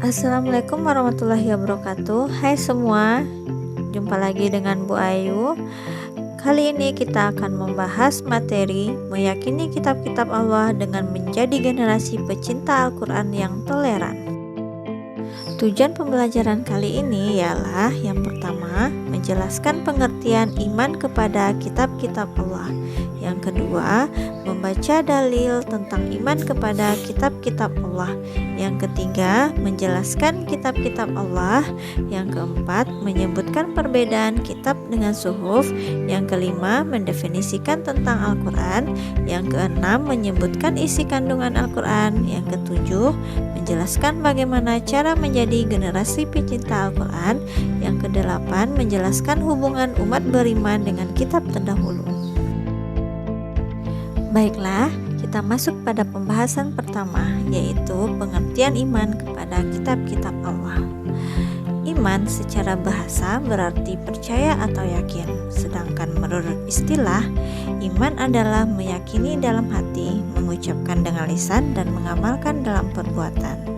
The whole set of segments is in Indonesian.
Assalamualaikum warahmatullahi wabarakatuh. Hai semua, jumpa lagi dengan Bu Ayu. Kali ini kita akan membahas materi meyakini kitab-kitab Allah dengan menjadi generasi pecinta Al-Quran yang toleran. Tujuan pembelajaran kali ini ialah yang pertama, menjelaskan pengertian iman kepada kitab-kitab Allah. Yang kedua, membaca dalil tentang iman kepada kitab-kitab Allah. Yang ketiga, menjelaskan kitab-kitab Allah. Yang keempat, menyebutkan perbedaan kitab dengan suhuf. Yang kelima, mendefinisikan tentang Al-Quran. Yang keenam, menyebutkan isi kandungan Al-Quran. Yang ketujuh, menjelaskan bagaimana cara menjadi generasi pecinta Al-Quran. Yang kedelapan, menjelaskan hubungan umat beriman dengan kitab terdahulu. Baiklah, kita masuk pada pembahasan pertama, yaitu pengertian iman kepada kitab-kitab Allah. Iman secara bahasa berarti percaya atau yakin, sedangkan menurut istilah, iman adalah meyakini dalam hati, mengucapkan dengan lisan, dan mengamalkan dalam perbuatan.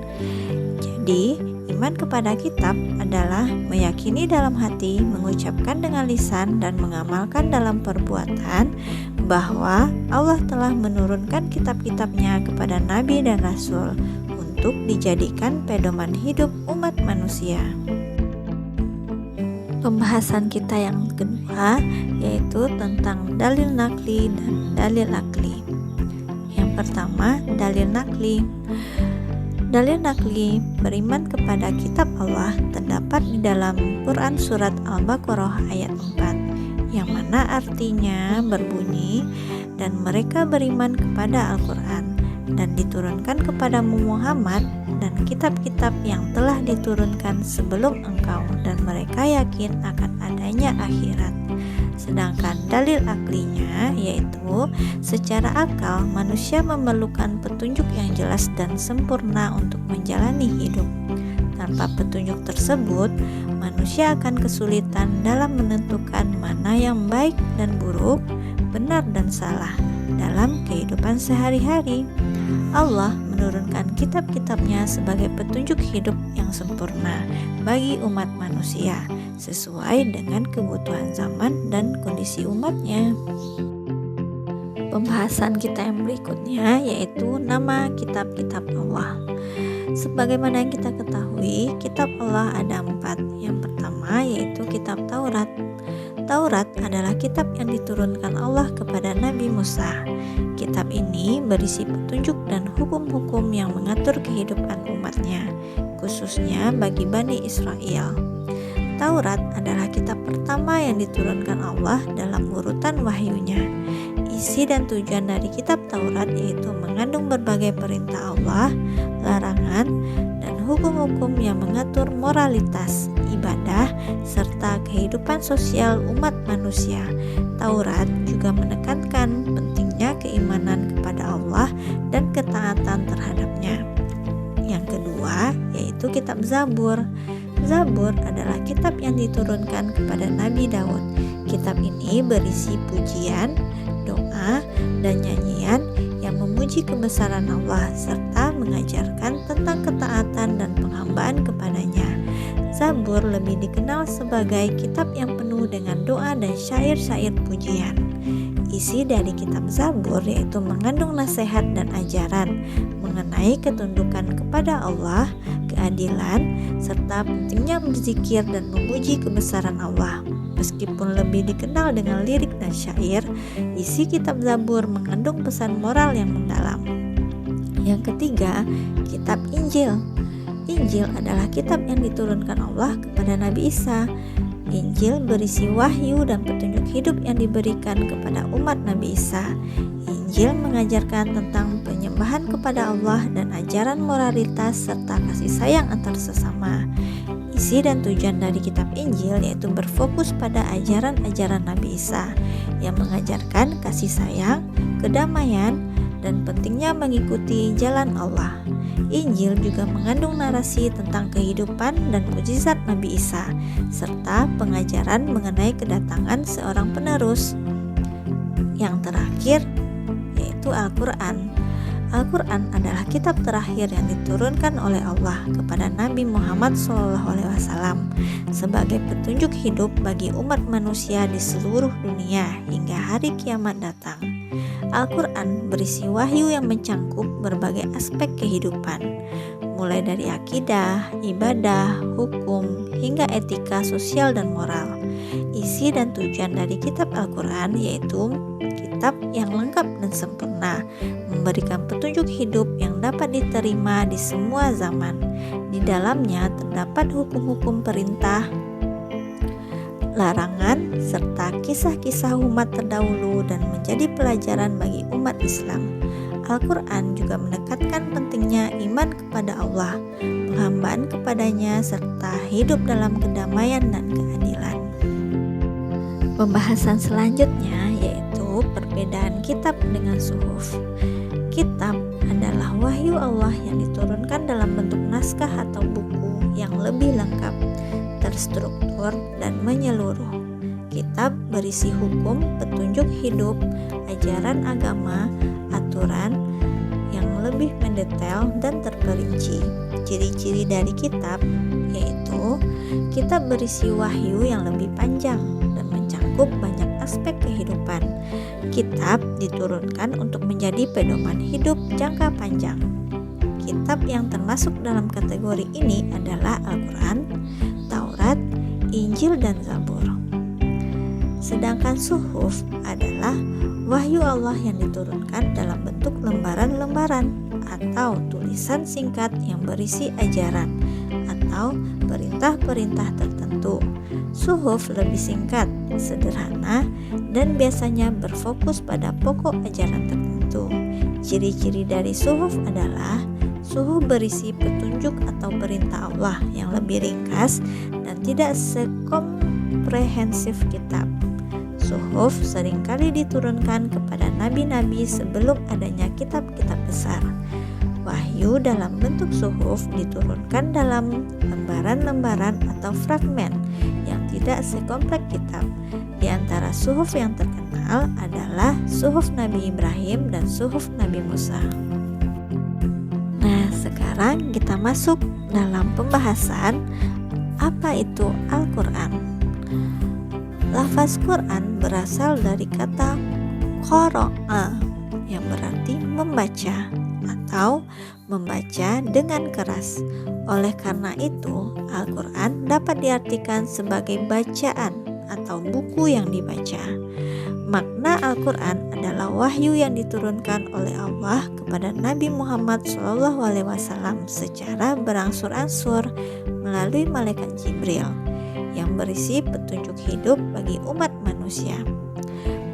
Jadi, iman kepada kitab adalah meyakini dalam hati, mengucapkan dengan lisan, dan mengamalkan dalam perbuatan bahwa Allah telah menurunkan kitab-kitabnya kepada Nabi dan Rasul untuk dijadikan pedoman hidup umat manusia. Pembahasan kita yang kedua yaitu tentang dalil nakli dan dalil akli. Yang pertama, dalil nakli. Dalil nakli, beriman kepada kitab Allah terdapat di dalam Quran surat Al-Baqarah ayat 4, yang mana artinya berbunyi, dan mereka beriman kepada Al-Quran dan diturunkan kepadamu Muhammad dan kitab-kitab yang telah diturunkan sebelum engkau, dan mereka yakin akan adanya akhirat. Sedangkan dalil aklinya yaitu secara akal manusia memerlukan petunjuk yang jelas dan sempurna untuk menjalani hidup. Tanpa petunjuk tersebut, manusia akan kesulitan dalam menentukan mana yang baik dan buruk, benar dan salah dalam kehidupan sehari-hari. Allah menurunkan kitab-kitabnya sebagai petunjuk hidup yang sempurna bagi umat manusia sesuai dengan kebutuhan zaman dan kondisi umatnya. Pembahasan kita yang berikutnya yaitu nama kitab-kitab Allah. Sebagaimana yang kita ketahui, kitab Allah ada 4. Yang pertama yaitu kitab Taurat. Taurat adalah kitab yang diturunkan Allah kepada Nabi Musa. Kitab ini berisi petunjuk dan hukum-hukum yang mengatur kehidupan umatnya, khususnya bagi Bani Israel. Taurat adalah kitab pertama yang diturunkan Allah dalam urutan wahyunya. Isi dan tujuan dari kitab Taurat yaitu mengandung berbagai perintah Allah, larangan, dan hukum-hukum yang mengatur moralitas, ibadah, serta kehidupan sosial umat manusia. Taurat juga menekankan pentingnya keimanan kepada Allah dan ketaatan terhadapnya. Yang kedua yaitu kitab Zabur. Zabur adalah kitab yang diturunkan kepada Nabi Daud. Kitab ini berisi pujian, doa, dan nyanyian yang memuji kebesaran Allah serta mengajarkan tentang ketaatan dan penghambaan kepadanya. Zabur lebih dikenal sebagai kitab yang penuh dengan doa dan syair-syair pujian. Isi dari kitab Zabur yaitu mengandung nasihat dan ajaran mengenai ketundukan kepada Allah, keadilan, serta pentingnya berzikir dan memuji kebesaran Allah. Meskipun lebih dikenal dengan lirik dan syair, isi kitab Zabur mengandung pesan moral yang mendalam. Yang ketiga, kitab Injil. Injil adalah kitab yang diturunkan Allah kepada Nabi Isa. Injil berisi wahyu dan petunjuk hidup yang diberikan kepada umat Nabi Isa. Injil mengajarkan tentang penyembahan kepada Allah dan ajaran moralitas serta kasih sayang antar sesama. Isi dan tujuan dari kitab Injil yaitu berfokus pada ajaran-ajaran Nabi Isa yang mengajarkan kasih sayang, kedamaian, dan pentingnya mengikuti jalan Allah. Injil juga mengandung narasi tentang kehidupan dan mukjizat Nabi Isa serta pengajaran mengenai kedatangan seorang penerus. Yang terakhir yaitu Al-Quran. Al-Quran adalah kitab terakhir yang diturunkan oleh Allah kepada Nabi Muhammad SAW sebagai petunjuk hidup bagi umat manusia di seluruh dunia hingga hari kiamat datang. Al-Quran berisi wahyu yang mencangkup berbagai aspek kehidupan, mulai dari akidah, ibadah, hukum, hingga etika, sosial, dan moral. Isi dan tujuan dari kitab Al-Quran yaitu kitab yang lengkap dan sempurna, memberikan petunjuk hidup yang dapat diterima di semua zaman. Di dalamnya terdapat hukum-hukum perintah, larangan, serta kisah-kisah umat terdahulu dan menjadi pelajaran bagi umat Islam. Al-Quran juga menekankan pentingnya iman kepada Allah, penghambaan kepadanya, serta hidup dalam kedamaian dan keadilan. Pembahasan selanjutnya yaitu perbedaan kitab dengan suhuf. Kitab adalah wahyu Allah yang diturunkan dalam bentuk naskah atau buku yang lebih lengkap, terstruktur, dan menyeluruh. Kitab berisi hukum, petunjuk hidup, ajaran agama, aturan yang lebih mendetail dan terperinci. Ciri-ciri dari kitab yaitu kitab berisi wahyu yang lebih panjang dan mencakup banyak aspek kehidupan. Kitab diturunkan untuk menjadi pedoman hidup jangka panjang. Kitab yang termasuk dalam kategori ini adalah Al-Quran, Taurat, Injil, dan Zabur. Sedangkan suhuf adalah wahyu Allah yang diturunkan dalam bentuk lembaran-lembaran atau tulisan singkat yang berisi ajaran atau perintah-perintah tertentu. Suhuf lebih singkat, sederhana, dan biasanya berfokus pada pokok ajaran tertentu. Ciri-ciri dari suhuf adalah suhuf berisi petunjuk atau perintah Allah yang lebih ringkas dan tidak sekomprehensif kitab. Suhuf seringkali diturunkan kepada nabi-nabi sebelum adanya kitab-kitab besar. Wahyu dalam bentuk suhuf diturunkan dalam lembaran-lembaran atau fragmen yang tidak sekompleks kitab. Di antara suhuf yang terkenal adalah suhuf Nabi Ibrahim dan suhuf Nabi Musa. Nah, sekarang kita masuk dalam pembahasan apa itu Al-Quran. Lafaz Quran berasal dari kata qara'a yang berarti membaca atau membaca dengan keras. Oleh karena itu, Al-Quran dapat diartikan sebagai bacaan atau buku yang dibaca. Makna Al-Quran adalah wahyu yang diturunkan oleh Allah kepada Nabi Muhammad SAW secara berangsur-angsur melalui malaikat Jibril yang berisi petunjuk hidup bagi umat manusia.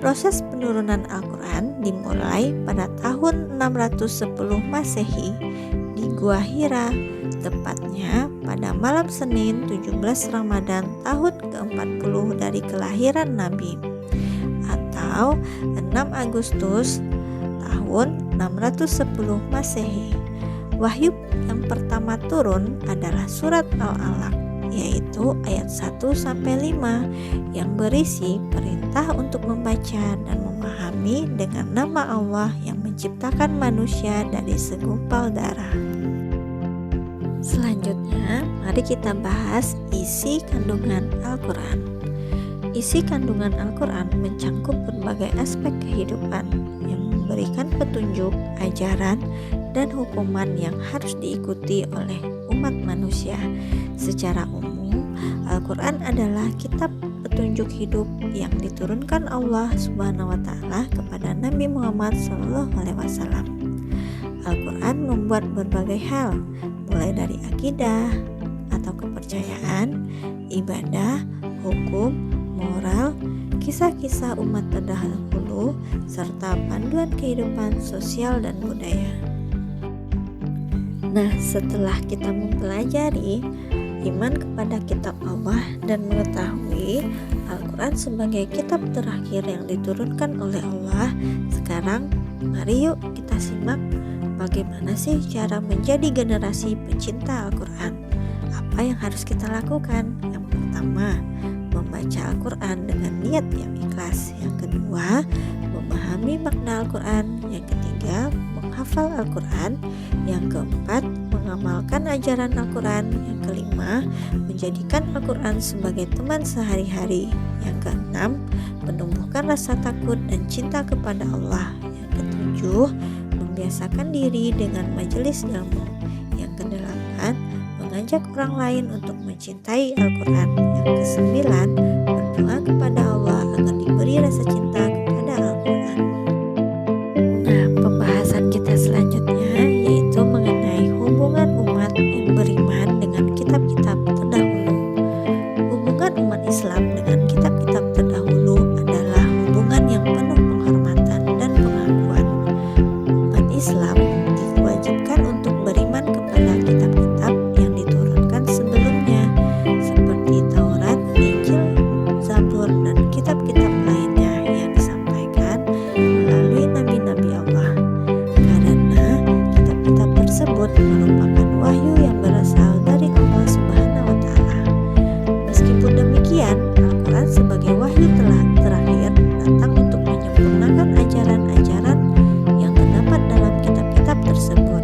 Proses penurunan Al-Quran dimulai pada tahun 610 Masehi di Gua Hira, tepatnya pada malam Senin 17 Ramadan tahun ke-40 dari kelahiran Nabi, atau 6 Agustus tahun 610 Masehi. Wahyu yang pertama turun adalah surat Al-Alaq, yaitu ayat 1-5 yang berisi perintah untuk membaca dan memahami dengan nama Allah yang menciptakan manusia dari segumpal darah. Selanjutnya, mari kita bahas isi kandungan Al-Quran. Isi kandungan Al-Quran mencangkup berbagai aspek kehidupan yang memberikan petunjuk, ajaran, dan hukuman yang harus diikuti oleh umat manusia. Secara umum, Al-Quran adalah kitab petunjuk hidup yang diturunkan Allah Subhanahu wa Ta'ala kepada Nabi Muhammad SAW. Al-Quran membuat berbagai hal, mulai dari akidah atau kepercayaan, ibadah, hukum, moral, kisah-kisah umat terdahulu, serta panduan kehidupan sosial dan budaya. Nah, setelah kita mempelajari iman kepada kitab Allah dan mengetahui Al-Quran sebagai kitab terakhir yang diturunkan oleh Allah, sekarang mari yuk kita simak bagaimana sih cara menjadi generasi pecinta Al-Quran. Apa yang harus kita lakukan? Yang pertama, membaca Al-Quran dengan niat yang ikhlas. Yang kedua, memahami makna Al-Quran. Yang ketiga, menghafal Al-Quran. Yang keempat, mengamalkan ajaran Al-Quran. Yang kelima, menjadikan Al-Quran sebagai teman sehari-hari. Yang keenam, menumbuhkan rasa takut dan cinta kepada Allah. Yang ketujuh, membiasakan diri dengan majelis ilmu. Yang kedelapan, mengajak orang lain untuk mencintai Al-Quran. Yang kesembilan, berdoa kepada Allah agar diberi rasa cinta kepada Al-Quran. Nah, pembahasan kita selanjutnya yaitu mengenai hubungan umat yang beriman dengan kitab-kitab terdahulu. Hubungan umat Islam dengan kitab-kitab terdahulu adalah hubungan yang penuh penghormatan dan pengakuan. Umat Islam diwajibkan untuk beriman kepada kitab-kitab yang diturunkan sebelumnya, seperti Taurat, Injil, Zabur, dan kitab-kitab lainnya yang disampaikan melalui nabi-nabi Allah. Karena kitab-kitab tersebut merupakan wahyu yang berasal dari Allah Subhanahu wa Ta'ala. Meskipun demikian, Al-Quran sebagai wahyu terakhir datang untuk menyempurnakan ajaran-ajaran yang terdapat dalam kitab-kitab tersebut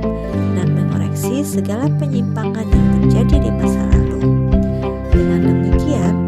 dan mengoreksi segala penyimpangan yang terjadi di masa lalu. Dengan demikian,